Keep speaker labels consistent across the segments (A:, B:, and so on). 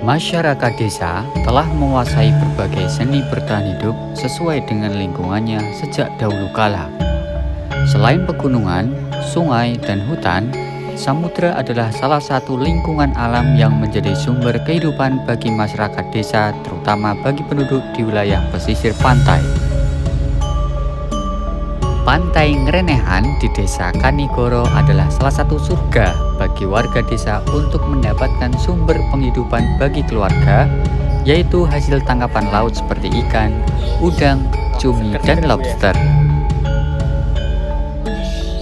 A: Masyarakat desa telah menguasai berbagai seni bertahan hidup sesuai dengan lingkungannya sejak dahulu kala. Selain pegunungan, sungai, dan hutan, samudra adalah salah satu lingkungan alam yang menjadi sumber kehidupan bagi masyarakat desa, terutama bagi penduduk di wilayah pesisir pantai. Pantai Ngrenehan di Desa Kanigoro adalah salah satu surga bagi warga desa untuk mendapatkan sumber penghidupan bagi keluarga, yaitu hasil tangkapan laut seperti ikan, udang, cumi, dan lobster.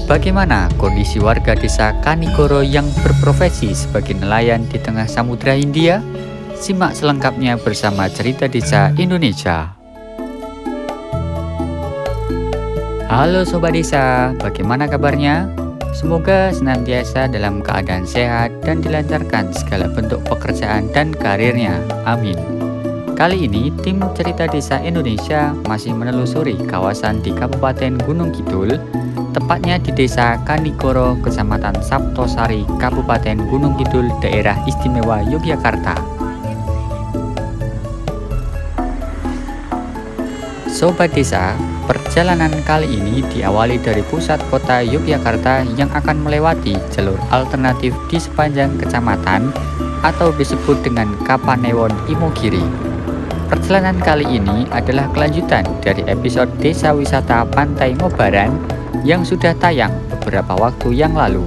A: Bagaimana kondisi warga desa Kanigoro yang berprofesi sebagai nelayan di tengah Samudra Hindia? Simak selengkapnya bersama Cerita Desa Indonesia. Halo Sobat Desa, bagaimana kabarnya? Semoga senantiasa dalam keadaan sehat dan dilancarkan segala bentuk pekerjaan dan karirnya. Amin. Kali ini, tim Cerita Desa Indonesia masih menelusuri kawasan di Kabupaten Gunung Kidul, tepatnya di Desa Kanigoro, Kecamatan Saptosari, Kabupaten Gunung Kidul, Daerah Istimewa Yogyakarta. Sobat Desa, perjalanan kali ini diawali dari pusat kota Yogyakarta yang akan melewati jalur alternatif di sepanjang kecamatan atau disebut dengan Kapanewon Imogiri. Perjalanan kali ini adalah kelanjutan dari episode Desa Wisata Pantai Ngobaran yang sudah tayang beberapa waktu yang lalu.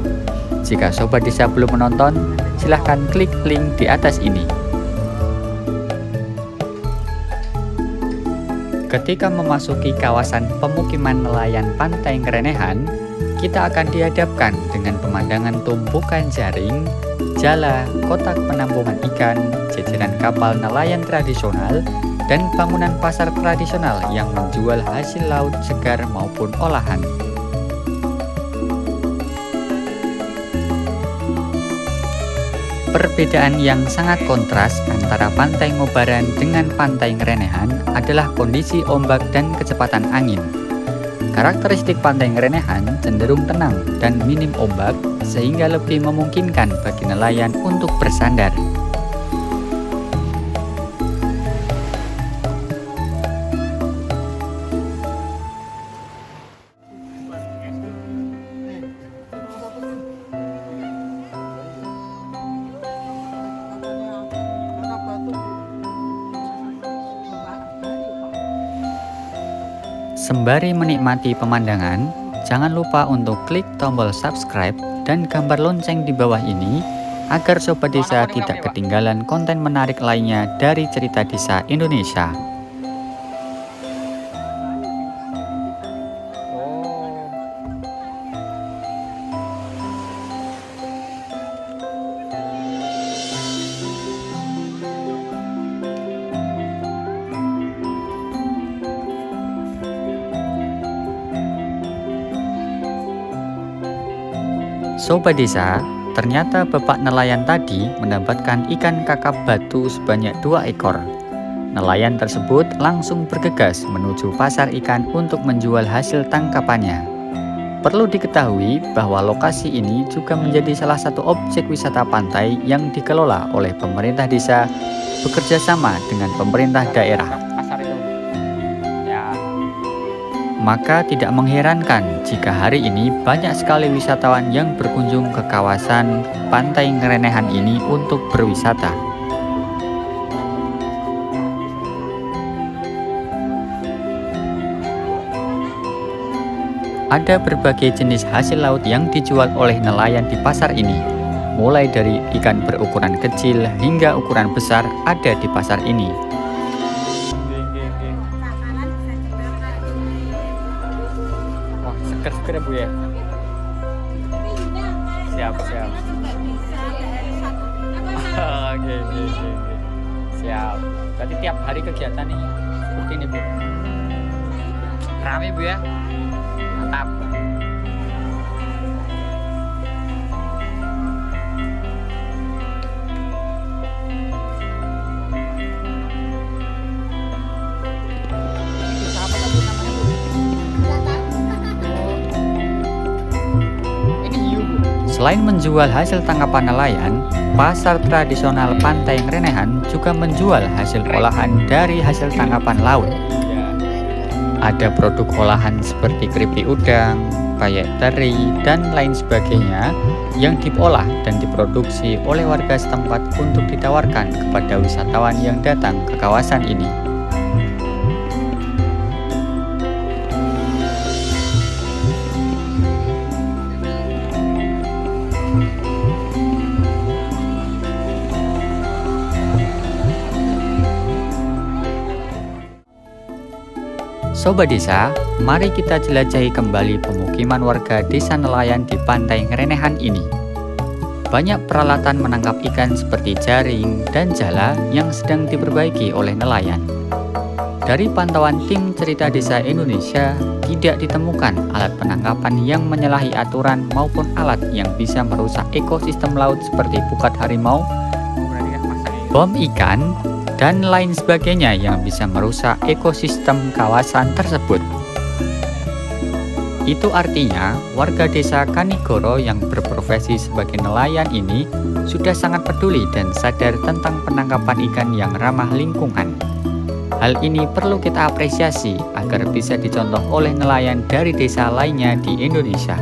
A: Jika Sobat Desa belum menonton, silahkan klik link di atas ini. Ketika memasuki kawasan pemukiman nelayan Pantai Ngrenehan, kita akan dihadapkan dengan pemandangan tumpukan jaring, jala, kotak penampungan ikan, jajaran kapal nelayan tradisional, dan bangunan pasar tradisional yang menjual hasil laut segar maupun olahan. Perbedaan yang sangat kontras antara Pantai Ngobaran dengan Pantai Ngrenehan adalah kondisi ombak dan kecepatan angin. Karakteristik Pantai Ngrenehan cenderung tenang dan minim ombak sehingga lebih memungkinkan bagi nelayan untuk bersandar. Sembari menikmati pemandangan, jangan lupa untuk klik tombol subscribe dan gambar lonceng di bawah ini agar Sobat Desa tidak ketinggalan konten menarik lainnya dari Cerita Desa Indonesia. Sobat Desa, ternyata bapak nelayan tadi mendapatkan ikan kakap batu sebanyak 2 ekor. Nelayan tersebut langsung bergegas menuju pasar ikan untuk menjual hasil tangkapannya. Perlu diketahui bahwa lokasi ini juga menjadi salah satu objek wisata pantai yang dikelola oleh pemerintah desa bekerja sama dengan pemerintah daerah. Maka tidak mengherankan jika hari ini banyak sekali wisatawan yang berkunjung ke kawasan Pantai Ngrenehan ini untuk berwisata. Ada berbagai jenis hasil laut yang dijual oleh nelayan di pasar ini. Mulai dari ikan berukuran kecil hingga ukuran besar ada di pasar ini. Seger ya Bu ya? Siap. Oke. Siap. Berarti tiap hari kegiatan nih seperti ini Bu? Rame Bu ya? Mantap. Selain menjual hasil tangkapan nelayan, pasar tradisional Pantai Ngrenehan juga menjual hasil olahan dari hasil tangkapan laut. Ada produk olahan seperti keripik udang, payek teri, dan lain sebagainya yang diolah dan diproduksi oleh warga setempat untuk ditawarkan kepada wisatawan yang datang ke kawasan ini. Sobat Desa, mari kita jelajahi kembali pemukiman warga desa nelayan di Pantai Ngrenehan ini. Banyak peralatan menangkap ikan seperti jaring dan jala yang sedang diperbaiki oleh nelayan. Dari pantauan tim Cerita Desa Indonesia, tidak ditemukan alat penangkapan yang menyalahi aturan maupun alat yang bisa merusak ekosistem laut seperti pukat harimau, bom ikan, dan lain sebagainya yang bisa merusak ekosistem kawasan tersebut. Itu artinya warga desa Kanigoro yang berprofesi sebagai nelayan ini sudah sangat peduli dan sadar tentang penangkapan ikan yang ramah lingkungan. Hal ini perlu kita apresiasi agar bisa dicontoh oleh nelayan dari desa lainnya di Indonesia.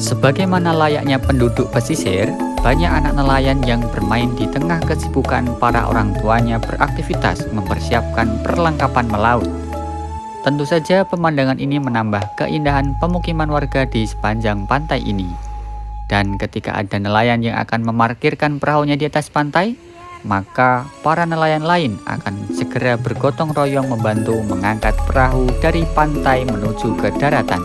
A: Sebagaimana layaknya penduduk pesisir, banyak anak nelayan yang bermain di tengah kesibukan para orang tuanya beraktivitas mempersiapkan perlengkapan melaut. Tentu saja pemandangan ini menambah keindahan pemukiman warga di sepanjang pantai ini. Dan ketika ada nelayan yang akan memarkirkan perahunya di atas pantai, maka para nelayan lain akan segera bergotong royong membantu mengangkat perahu dari pantai menuju ke daratan.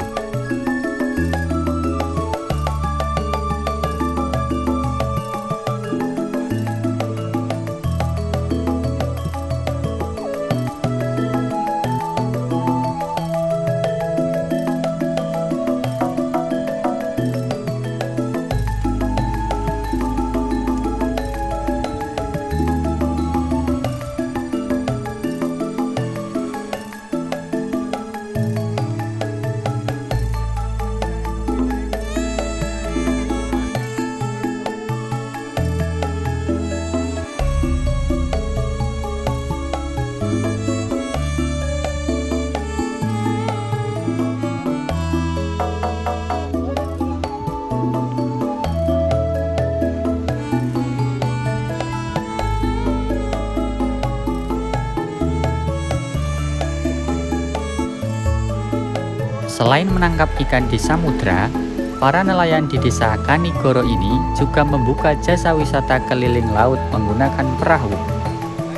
A: Selain menangkap ikan di samudra, para nelayan di desa Kanigoro ini juga membuka jasa wisata keliling laut menggunakan perahu.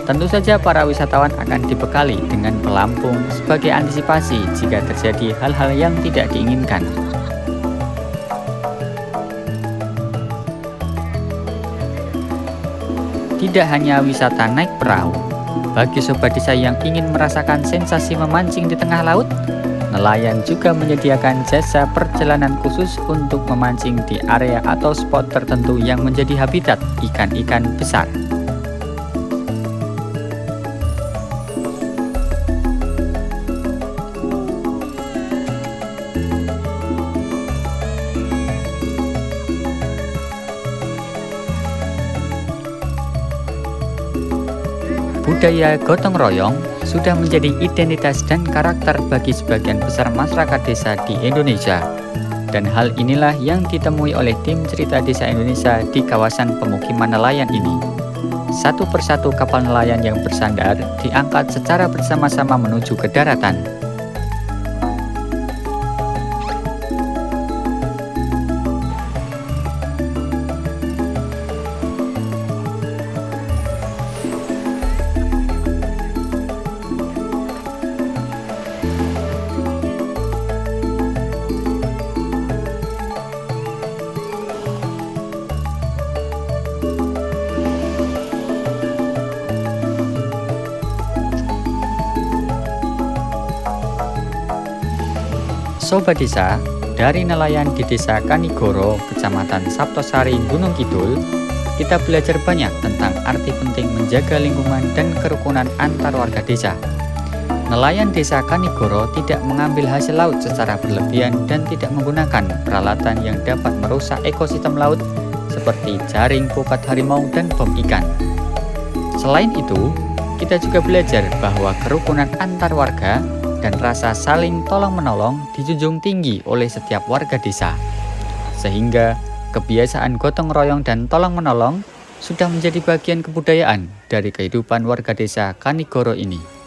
A: Tentu saja para wisatawan akan dibekali dengan pelampung sebagai antisipasi jika terjadi hal-hal yang tidak diinginkan. Tidak hanya wisata naik perahu, bagi sobat desa yang ingin merasakan sensasi memancing di tengah laut, nelayan juga menyediakan jasa perjalanan khusus untuk memancing di area atau spot tertentu yang menjadi habitat ikan-ikan besar. Budaya gotong royong sudah menjadi identitas dan karakter bagi sebagian besar masyarakat desa di Indonesia. Dan hal inilah yang ditemui oleh tim Cerita Desa Indonesia di kawasan pemukiman nelayan ini. Satu persatu kapal nelayan yang bersandar diangkat secara bersama-sama menuju ke daratan. Sobat Desa, dari nelayan di Desa Kanigoro, Kecamatan Saptosari, Gunung Kidul, kita belajar banyak tentang arti penting menjaga lingkungan dan kerukunan antar warga desa. Nelayan Desa Kanigoro tidak mengambil hasil laut secara berlebihan dan tidak menggunakan peralatan yang dapat merusak ekosistem laut seperti jaring, pukat harimau, dan bom ikan. Selain itu, kita juga belajar bahwa kerukunan antar warga dan rasa saling tolong-menolong dijunjung tinggi oleh setiap warga desa. Sehingga kebiasaan gotong royong dan tolong-menolong sudah menjadi bagian kebudayaan dari kehidupan warga desa Kanigoro ini.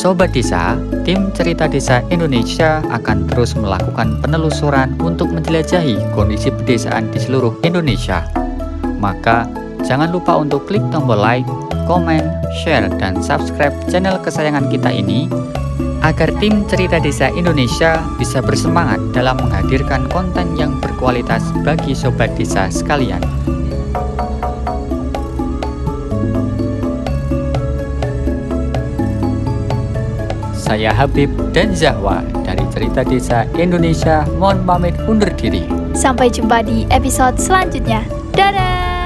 A: Sobat Desa, tim Cerita Desa Indonesia akan terus melakukan penelusuran untuk menjelajahi kondisi pedesaan di seluruh Indonesia. Maka, jangan lupa untuk klik tombol like, komen, share, dan subscribe channel kesayangan kita ini agar tim Cerita Desa Indonesia bisa bersemangat dalam menghadirkan konten yang berkualitas bagi Sobat Desa sekalian. Saya Habib dan Zahwa dari Cerita Desa Indonesia mohon pamit undur diri.
B: Sampai jumpa di episode selanjutnya. Dadah!